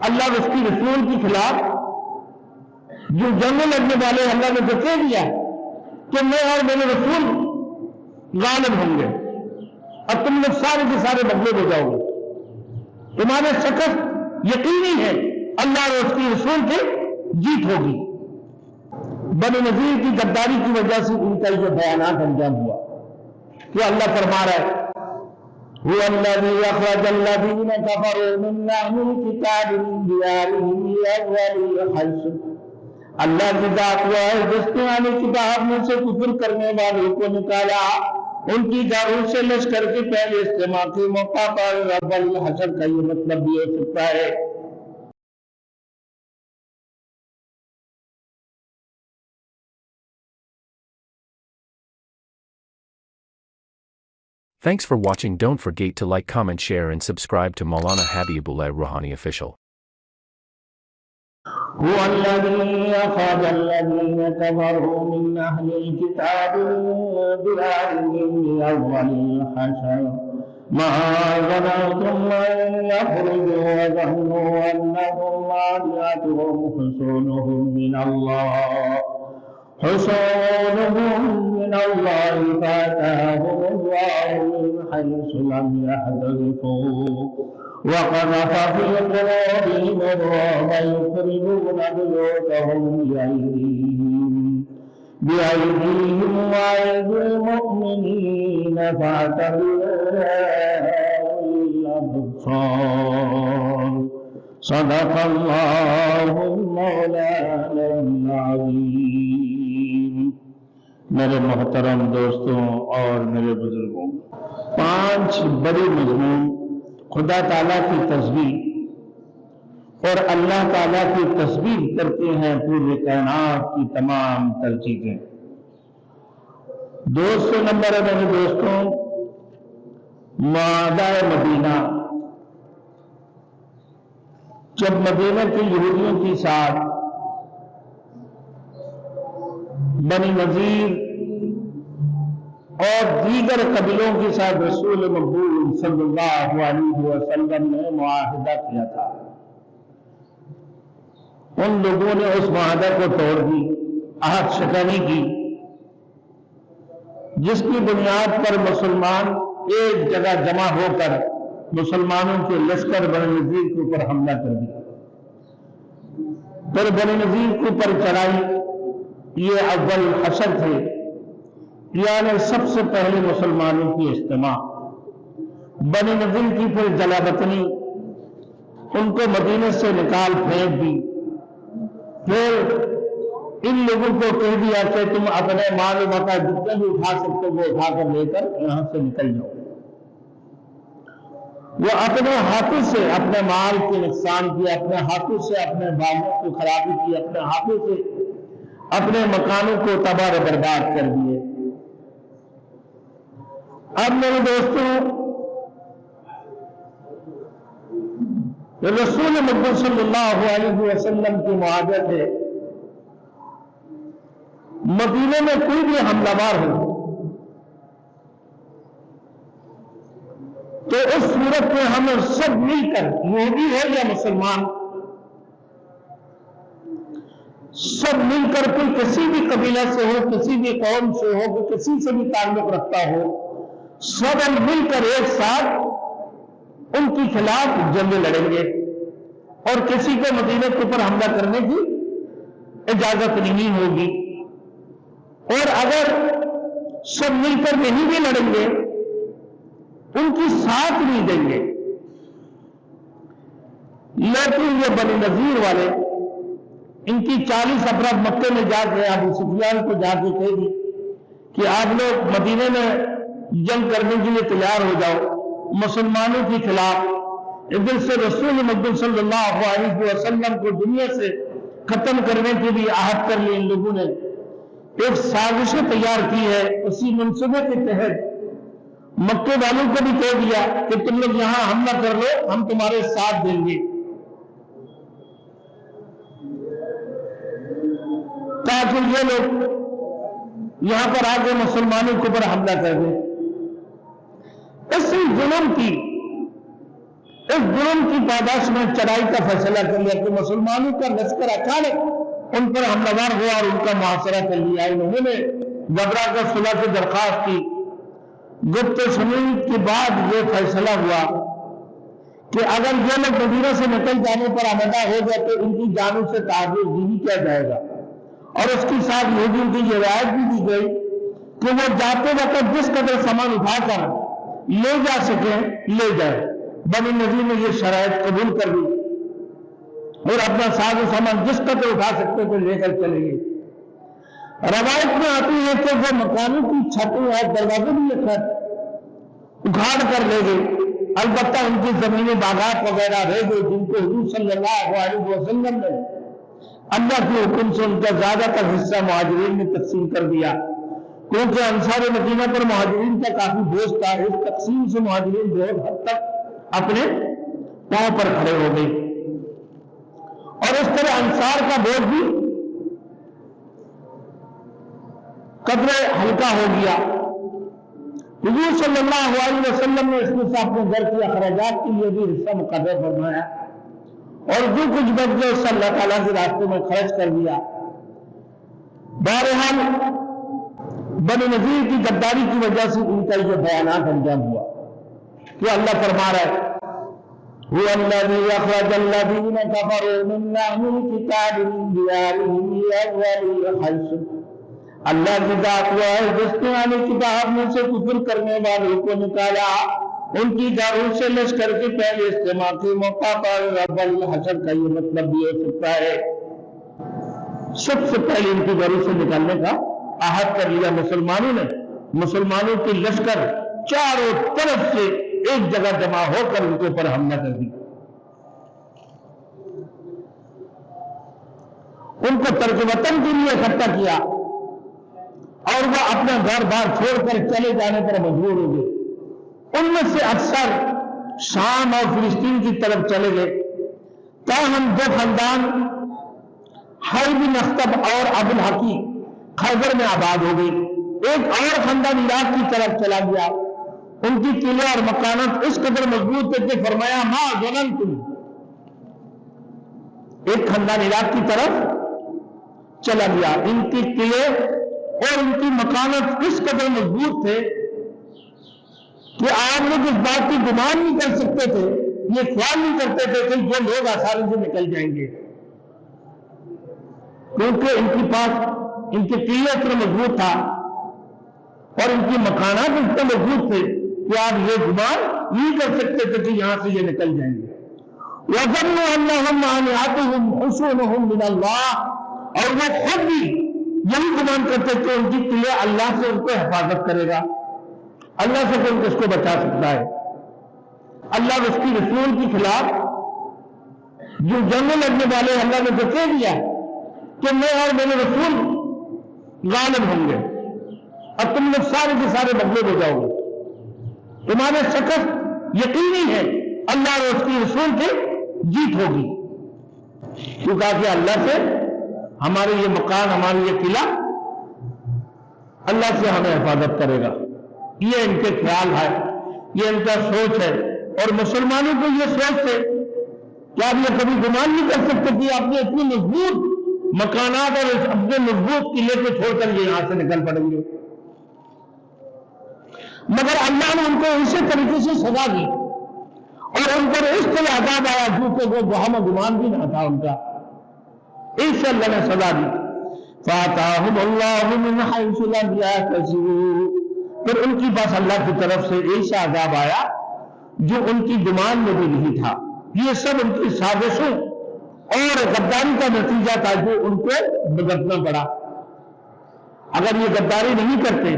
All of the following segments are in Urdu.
اللہ اس کی رسول کے خلاف جو جنگ لڑنے والے اللہ نے تو کہہ دیا کہ میں اور میرے رسول غالب ہوں گے اور تم لوگ سارے کے سارے بدلے ہو جاؤ گے. تمہارے شکست یقینی ہے اللہ اور اس کی رسول کی جیت ہوگی. بنی نذیر کی غداری کی وجہ سے ان کا یہ بیانات انجام ہوا کہ اللہ فرما رہا ہے هو الذي أخرج الذين كفروا من أهل الكتاب من ديارهم لأول الحشر. اللہ کی ذات وہ ہے جس نے اہل کتاب میں سے کفر کرنے والوں کو نکالا ان کی گھروں سے لشکر کے پہلے اجتماع کے موقع پر. اول الحشر کا یہ مطلب بھی ہو سکتا ہے. Thanks for watching. Don't forget to like, comment, share and subscribe to Maulana Habibullah Ruhani Official. هو الذي أخرج الذين كفروا من أهل الكتاب من ديارهم لأول الحشر ما ظننتم أن يخرجوا وظنوا أنهم مانعتهم حصونهم من الله فأتاهم الله من حيث لم يحتسبوا وقذف في قلوبهم الرعب يخرجون بيوتهم بأيديهم وأيدي المؤمنين فاعتبروا الأبصار. صدق الله المولانا العظيم. میرے محترم دوستوں اور میرے بزرگوں، 5 بڑے مضمون خدا تعالیٰ کی تسبیح اور اللہ تعالیٰ کی تسبیح کرتے ہیں پورے کائنات کی تمام تر چیزیں. 200 نمبر ہے میرے دوستوں معاہدہ مدینہ. جب مدینہ کے یہودیوں کے ساتھ بنی نذیر اور دیگر قبیلوں کے ساتھ رسول مقبول صلی اللہ علیہ وسلم نے معاہدہ کیا تھا، ان لوگوں نے اس معاہدہ کو توڑ دی، عہد شکنی کی، جس کی بنیاد پر مسلمان ایک جگہ جمع ہو کر مسلمانوں کے لشکر بنی نذیر کے اوپر حملہ کر دیا. پھر بنی نذیر کے اوپر چڑھائی. یہ اول حشر تھے، یعنی سب سے پہلے مسلمانوں کی اجتماع. بنی نذیر کی پھر جلا وطنی، ان کو مدینہ سے نکال پھینک دی. پھر ان لوگوں کو کہہ دیا کہ تم اپنے مال و متا جتنے بھی اٹھا سکتے ہو وہ اٹھا کر لے کر یہاں سے نکل جاؤ. وہ اپنے ہاتھوں سے اپنے مال کے نقصان کیا، اپنے ہاتھوں سے اپنے باغوں کو خرابی کی، اپنے ہاتھوں سے اپنے مکانوں کو تباہ و برباد کر دیے. اب میرے دوستوں رسول مقبول صلی اللہ علیہ وسلم کی معاہدہ ہے مدینے میں کوئی بھی حملہ وار ہو تو اس صورت میں ہم سب مل کر یہودی ہو یا مسلمان سب مل کر کوئی کسی بھی قبیلہ سے ہو، کسی بھی قوم سے ہو، کہ کسی سے بھی تعلق رکھتا ہو، سب مل کر ایک ساتھ ان کے خلاف جنگ لڑیں گے اور کسی کو مدینہ کے اوپر حملہ کرنے کی اجازت نہیں ہوگی. اور اگر سب مل کر نہیں بھی لڑیں گے ان کی ساتھ نہیں دیں گے. لیکن یہ بنی نذیر والے ان کی 40 افراد مکے میں جا کے ابو سفیان کو جا کے کہہ دی کہ آپ لوگ مدینے میں جنگ کرنے کے لیے تیار ہو جاؤ مسلمانوں کے خلاف. ادھر سے رسول مقبول صلی اللہ علیہ وسلم کو دنیا سے ختم کرنے کے لیے عہد کر لی. ان لوگوں نے ایک سازش تیار کی ہے. اسی منصوبے کے تحت مکے والوں کو بھی کہہ دیا کہ تم لوگ یہاں حملہ کر لو، ہم تمہارے ساتھ دیں گے تاکہ یہ لوگ یہاں پر آ کے مسلمانوں کے اوپر حملہ کر دیں. اسی ظلم کی، اس جرم کی پاداش میں چڑھائی کا فیصلہ کر لیا کہ مسلمانوں کا لشکر اچانک ان پر حملہ ہوا اور ان کا محاصرہ کر لیا. انہوں نے گھبرا کر صلح کی درخواست کی. گفت و شنید کے بعد یہ فیصلہ ہوا کہ اگر یہ لوگ مدینہ سے نکل جانے پر آمادہ ہو گئے تو ان کی جانوں سے تعاوض نہیں کیا جائے گا. اور اس کے ساتھ یہودیوں کی یہ رعایت بھی دی گئی کہ وہ جاتے وقت جس قدر سامان اٹھا کر لے جا سکیں لے جائے. بنی نذیر نے یہ شرائط قبول کر لی اور اپنا ساز و سامان جس قدر اٹھا سکتے تھے لے کر چلے گئے. روایت میں آتی ہے کہ وہ مکانوں کی چھتیں اور دروازے بھی اکھاڑ کر لے گئے. البتہ ان کی زمینیں باغات وغیرہ رہ گئی جن کو حضور صلی اللہ علیہ وسلم نے اللہ کے حکم سے ان کا زیادہ تر حصہ مہاجرین نے تقسیم کر دیا. کیونکہ انصار مدینہ پر مہاجرین کا کافی بوجھ تھا. اس تقسیم سے مہاجرین بہت حد تک اپنے پاؤں پر کھڑے ہو گئے اور اس طرح انصار کا بوجھ بھی قدرے ہلکا ہو گیا. حضور صلی اللہ علیہ وسلم نے اس میں سے اپنے گھر کے اخراجات کے لیے بھی حصہ مقرر فرمایا اور جو کچھ بچ گئے اس اللہ تعالیٰ کے راستے میں خرچ کر دیا. بہرحال بنی نذیر کی غداری کی وجہ سے ان کا یہ بیانات انجام ہوا کہ اللہ فرما رہا ہے هو الذي أخرج الذين كفروا من أهل الكتاب من ديارهم لأول حيث. اللہ کی ذات وہ ہے جس نے اہل کتاب میں سے کفر کرنے والوں کو نکالا ان کی گھروں سے لشکر کے پہلے اجتماع کے موقع پر. رب الحشر کا یہ مطلب بھی ہو سکتا ہے سب سے پہلے ان کی گھروں سے نکالنے کا عہد کر لیا مسلمانوں نے. مسلمانوں کی لشکر چاروں طرف سے ایک جگہ جمع ہو کر ان کے اوپر حملہ کر دی. ان کو ترک وطن کے لیے اکٹھا کیا اور وہ اپنا گھر بار چھوڑ کر چلے جانے پر مجبور ہو گئے. ان میں سے اکثر شام اور فلسطین کی طرف چلے گئے. تاہم دو خاندان حی بن اخطب اور ابو الحقیق خیبر میں آباد ہو گئی. ایک اور خاندان عراق کی طرف چلا گیا. ان کی قلعے اور مکانات اس قدر مضبوط تھے کہ فرمایا ما ظننتم. ایک خاندان عراق کی طرف چلا گیا. ان کی قلعے اور ان کی مکانات اس قدر مضبوط تھے کہ آپ لوگ اس بات کی گمان نہیں کر سکتے تھے, یہ خیال نہیں کرتے تھے کہ یہ لوگ آسانی سے نکل جائیں گے, کیونکہ ان کے پاس ان کے قلعے اتنا مضبوط تھا اور ان کی مکانات اتنے مضبوط تھے کہ آپ یہ گمان نہیں کر سکتے تھے کہ یہاں سے یہ نکل جائیں گے. وَظَنُّوا أَنَّهُمْ مَانِعَتُهُمْ حُصُونُهُمْ مِنَ اللَّهِ. اور وہ خود بھی یہی گمان کرتے کہ ان کی قلعہ اللہ سے ان کو حفاظت کرے گا, اللہ سے کوئی اس کو بچا سکتا ہے. اللہ اس کی رسول کے خلاف جو جنگ لڑنے والے اللہ نے بتا دیا کہ میں اور میرے رسول غالب ہوں گے اور تم لوگ سارے کے سارے بدلے ہو جاؤ گے. تمہارے شکست یقینی ہے اللہ اور اس کی رسول کی جیت ہوگی, کیونکہ کہ اللہ سے ہمارے یہ مکان ہمارے یہ قلعہ اللہ سے ہمیں حفاظت کرے گا. یہ ان کے خیال ہے, یہ ان کا سوچ ہے. اور مسلمانوں کو یہ سوچ ہے کہ آپ یہ کبھی گمان نہیں کر سکتے کہ آپ نے اتنی مضبوط مکانات اور اپنے مضبوط قلعے کو چھوڑ کر یہ یہاں سے نکل پڑیں گے. مگر اللہ نے ان کو اسی طریقے سے سزا دی اور ان پر اس طرح عذاب آیا جو کہ وہ گمان بھی نہ تھا ان کا. اس سے اللہ نے سزا دی. فَآتَاهُمُ اللَّهُ مِنْ حَيْثُ لَمْ يَحْتَسِبُوا. پھر ان کی بس اللہ کی طرف سے ایسا عذاب آیا جو ان کی گمان میں بھی نہیں تھا. یہ سب ان کی سازشوں اور غداری کا نتیجہ تھا جو ان کو بھگتنا پڑا. اگر یہ غداری نہیں کرتے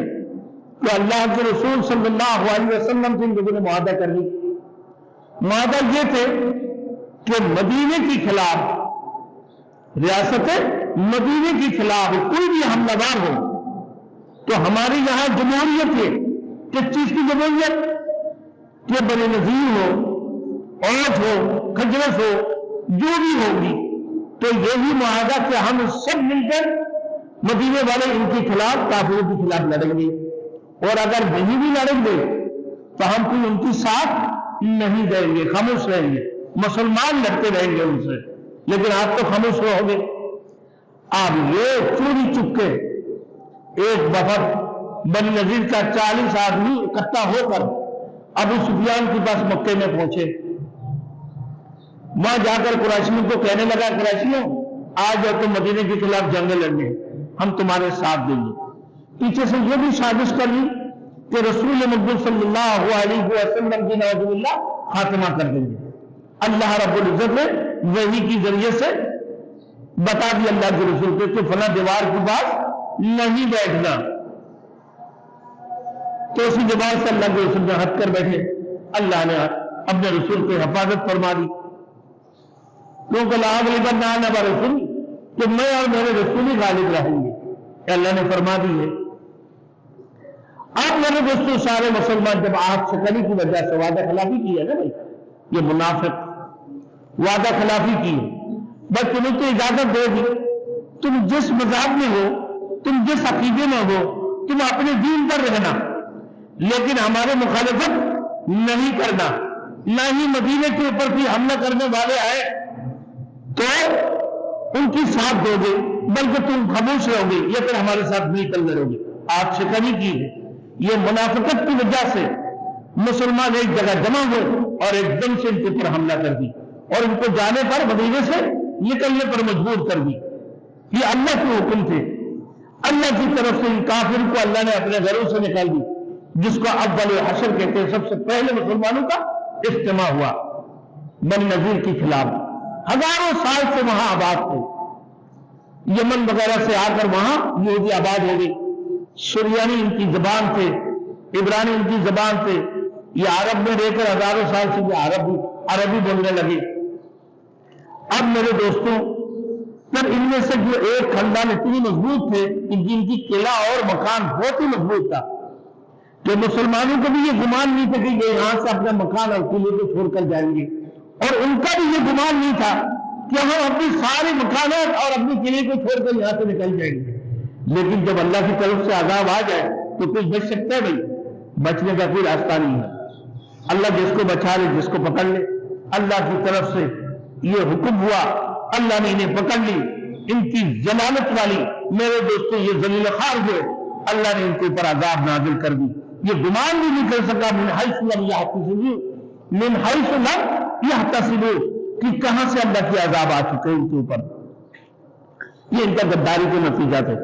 تو اللہ کے رسول صلی اللہ علیہ وسلم سے ان لوگوں نے معاہدہ کر لی. معاہدہ یہ تھے کہ مدینے کے خلاف, ریاست مدینے کے خلاف کوئی بھی حملہ وار ہو تو ہمارے یہاں جمہوریت ہے. کس چیز کی جمہوریت؟ کہ بنی نذیر ہو, اوٹ ہو, خجرس ہو, جو بھی ہوگی تو یہی معاہدہ کہ ہم سب مل کر مدینے والے ان کے خلاف کافروں کے خلاف لڑیں گے, اور اگر نہیں بھی لڑیں گے تو ہم کوئی ان کی ساتھ نہیں دیں گے، خاموش رہیں گے، مسلمان لڑتے رہیں گے ان سے، لیکن آپ تو خاموش رہو گے۔ آپ یہ چوری چپ کے ایک وفد بنی نذیر کا 40 آدمی اکٹھا ہو کر ابو سفیان کے پاس مکے میں پہنچے۔ وہاں جا کر قریشیوں کو کہنے لگا، قریشیوں آج اور تم مدینے کے خلاف جنگ لڑنے، ہم تمہارے ساتھ دیں گے۔ پیچھے سے یہ بھی سازش کر لی کہ رسول مقبول صلی اللہ علیہ وسلم کی نعوذ باللہ خاتمہ کر دیں گے۔ اللہ رب العزت نے وحی کے ذریعے سے بتا دی اللہ کے رسول کو کہ فلاں دیوار کے پاس نہیں بیٹھنا، تو اسی دیوار سے اللہ کے رسول نے ہٹ کر بیٹھے۔ اللہ نے اپنے رسول کی حفاظت فرما دی، کیونکہ رسول کہ میں اور میرے رسول ہی غالب رہیں گے، اللہ نے فرما دی ہے۔ آپ میرے دوستوں سارے مسلمان جب آپ سے کلی کی وجہ سے وعدہ خلافی کی ہے نا بھائی، یہ منافق وعدہ خلافی کی ہے، بس تمہیں تو اجازت دے دی، تم جس مذہب میں ہو، تم جس عقیدے میں ہو، تم اپنے دین پر رہنا، لیکن ہمارے مخالفت نہیں کرنا، نہ ہی مدینے کے اوپر بھی حملہ کرنے والے آئے تو ان کی ساتھ دو گے، بلکہ تم خاموش رہو گے یا پھر ہمارے ساتھ مل کر لڑو گے۔ آپ سے کمی کی ہے، یہ منافقت کی وجہ سے مسلمان ایک جگہ جمع ہوئے اور ایک دم سے ان کے اوپر حملہ کر دی اور ان کو جانے پر مدینے سے نکلنے پر مجبور کر دی۔ یہ اللہ کے حکم تھے، اللہ کی طرف سے ان کافر کو اللہ نے اپنے گھروں سے نکال دی، جس کو اول حشر کہتے ہیں۔ سب سے پہلے مسلمانوں کا اجتماع ہوا بنی نذیر کے خلاف، ہزاروں سال سے وہاں آباد تھے، یمن وغیرہ سے آ کر وہاں یہودی آباد ہو گئی۔ سریانی ان کی زبان تھے، عبرانی ان کی زبان تھے، یہ عرب میں رہ کر ہزاروں سال سے یہ عربی بولنے لگے۔ اب میرے دوستوں، پھر ان میں سے جو ایک خاندان اتنی مضبوط تھے جن کی قلعہ اور مکان بہت ہی مضبوط تھا کہ مسلمانوں کو بھی یہ گمان نہیں تھا کہ یہ یہاں سے اپنا مکان اور قلعے کو چھوڑ کر جائیں گے، اور ان کا بھی یہ گمان نہیں تھا کہ ہم اپنی ساری مکانات اور اپنی قلعے کو چھوڑ کر یہاں سے نکل جائیں گے۔ لیکن جب اللہ کی طرف سے عذاب آ جائے تو کچھ بچ سکتا ہے بھائی؟ بچنے کا کوئی راستہ نہیں ہے۔ اللہ جس کو بچا لے، جس کو پکڑ لے، اللہ کی طرف سے یہ حکم ہوا، اللہ نے انہیں پکڑ لی۔ ان کی ضلالت والی میرے دوستوں یہ ذلیل خوار ہوئے، اللہ نے ان کے اوپر عذاب نازل کر دی۔ یہ گمان بھی نہیں کر سکا من حیث لم یحتسبوا کہ کہاں سے اللہ کی عذاب آ چکے ان کے اوپر۔ یہ ان کا غداری کا نتیجہ تھا۔